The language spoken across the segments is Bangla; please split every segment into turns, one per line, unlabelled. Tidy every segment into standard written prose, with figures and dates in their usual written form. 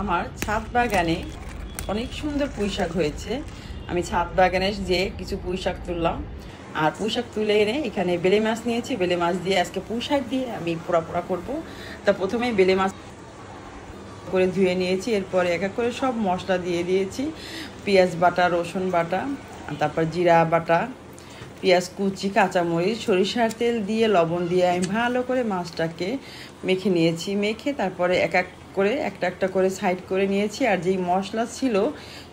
আমার ছাদ বাগানে অনেক সুন্দর পুঁইশাক হয়েছে। আমি ছাদ বাগানে যে কিছু পুঁইশাক তুললাম, আর পুঁইশাক তুলে এনে এখানে বেলে মাছ নিয়েছি। বেলে মাছ দিয়ে আজকে পুঁইশাক দিয়ে আমি পোড়া পোড়া করবো। তা প্রথমেই বেলে মাছ করে ধুয়ে নিয়েছি, এরপরে এক এক করে সব মশলা দিয়ে দিয়েছি। পেঁয়াজ বাটা, রসুন বাটা, তারপর জিরা বাটা, পেঁয়াজ কুচি, কাঁচামরিচ, সরিষার তেল দিয়ে লবণ দিয়ে আমি ভালো করে মাছটাকে মেখে নিয়েছি। মেখে তারপরে এক এক করে একটা একটা করে সাইড করে নিয়েছি। আর যেই মশলা ছিল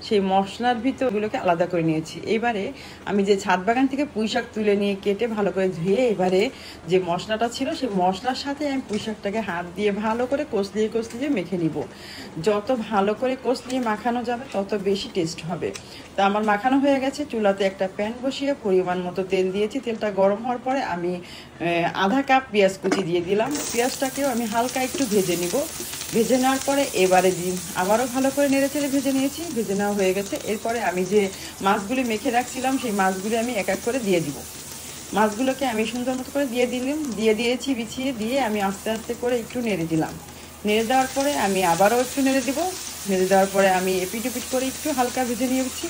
সেই মশলার ভিতরগুলোকে আলাদা করে নিয়েছি। এবারে আমি যে ছাদ বাগান থেকে পুঁইশাক তুলে নিয়ে কেটে ভালো করে ধুয়ে এবারে যে মশলাটা ছিল সেই মশলার সাথে আমি পুঁইশাকটাকে হাত দিয়ে ভালো করে কষলিয়ে কষলিয়ে মেখে নিব। যত ভালো করে কষলিয়ে মাখানো যাবে তত বেশি টেস্ট হবে। তা আমার মাখানো হয়ে গেছে। চুলাতে একটা প্যান বসিয়ে পরিমাণ মতো তেল দিয়েছি। তেলটা গরম হওয়ার পরে আমি আধা কাপ পেঁয়াজ কুচি দিয়ে দিলাম। পেঁয়াজটাকেও আমি হালকা একটু ভেজে নিব। ভেজে নেওয়ার পরে এবারে আবারও ভালো করে নেড়ে চেড়ে ভেজে নিয়েছি। ভেজে নেওয়া হয়ে গেছে। এরপরে আমি যে মাছগুলি মেখে রাখছিলাম সেই মাছগুলি আমি এক এক করে দিয়ে দিব। মাছগুলোকে আমি সুন্দর মতো করে দিয়ে দিয়েছি। বিছিয়ে দিয়ে আমি আস্তে আস্তে করে একটু নেড়ে দিলাম। নেড়ে দেওয়ার পরে আমি আবারও একটু নেড়ে দিব। নেড়ে দেওয়ার পরে আমি এপিট ওপিট করে একটু হালকা ভেজে নিয়েছি।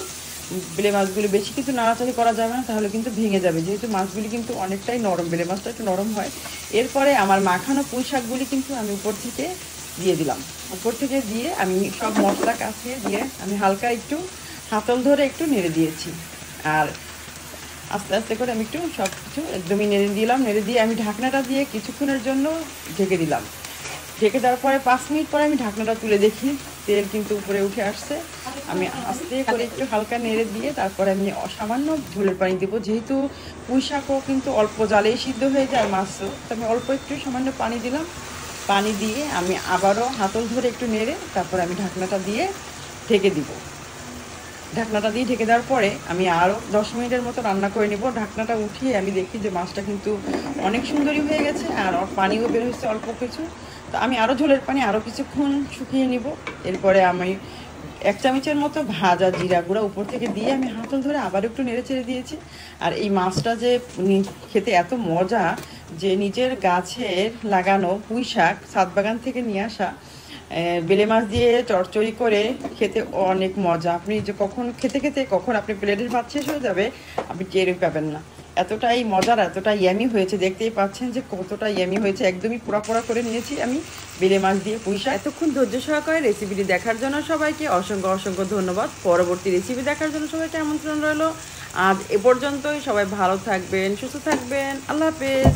বেলে মাছগুলো বেশি কিন্তু নাড়াচাড়ি করা যাবে না, তাহলে কিন্তু ভেঙে যাবে, যেহেতু মাছগুলি কিন্তু অনেকটাই নরম, বেলে মাছটা একটু নরম হয়। এরপরে আমার মাখানো পুঁই শাকগুলি কিন্তু আমি উপর থেকে দিয়ে দিলাম। উপর থেকে দিয়ে আমি সব মশলা কাছিয়ে দিয়ে আমি হালকা একটু হাতল ধরে একটু নেড়ে দিয়েছি। আর আস্তে আস্তে করে আমি একটু সব কিছু একদমই নেড়ে দিলাম। নেড়ে দিয়ে আমি ঢাকনাটা দিয়ে কিছুক্ষণের জন্য ঢেকে দিলাম। ঢেকে দেওয়ার পরে 5 মিনিট পরে আমি ঢাকনাটা তুলে দেখি তেল কিন্তু উপরে উঠে আসছে। আমি আস্তে করে একটু হালকা নেড়ে দিয়ে তারপরে আমি সামান্য ঝোলের পানি দেবো, যেহেতু পুঁই শাকও কিন্তু অল্প জালেই সিদ্ধ হয়ে যায়, মাছও। তো আমি অল্প একটু সামান্য পানি দিলাম। পানি দিয়ে আমি আবারও হাতল ধরে একটু নেড়ে তারপরে আমি ঢাকনাটা দিয়ে ঢেকে দিব। ঢাকনাটা দিয়ে ঢেকে দেওয়ার পরে আমি আরও 10 মিনিটের মতো রান্না করে নেব। ঢাকনাটা উঠিয়ে আমি দেখি যে মাছটা কিন্তু অনেক সুন্দরই হয়ে গেছে, আর পানিও বের হয়েছে অল্প কিছু। তো আমি আরও ঝোলের পানি আরও কিছুক্ষণ শুকিয়ে নিব। এরপরে আমি 1 চামচের মতো ভাজা জিরা গুঁড়া উপর থেকে দিয়ে আমি হাতল ধরে আবার একটু নেড়ে চেড়ে দিয়েছি। আর এই মাছটা যে খেতে এত মজা, যে নিজের গাছের লাগানো পুঁই শাক, ছাদ বাগান থেকে নিয়ে আসা বেলে মাছ দিয়ে চড়চড়ি করে খেতে অনেক মজা। আপনি যে কখন খেতে খেতে কখন আপনি প্লেটের ভাত শেষ হয়ে যাবে আপনি টেরই পাবেন না। এতটাই মজার, এতটাই ইয়ামি হয়েছে। দেখতেই পাচ্ছেন যে কতটা ইয়ামি হয়েছে। একদমই পোড়া পোড়া করে নিয়েছি আমি বেলে মাছ দিয়ে পুঁই শাক। এতক্ষণ ধৈর্য সহকারে রেসিপিটি দেখার জন্য সবাইকে অসংখ্য অসংখ্য ধন্যবাদ। পরবর্তী রেসিপি দেখার জন্য সবাইকে আমন্ত্রণ রইল। আজ এ পর্যন্তই। সবাই ভালো থাকবেন, সুস্থ থাকবেন। আল্লাহ হাফেজ।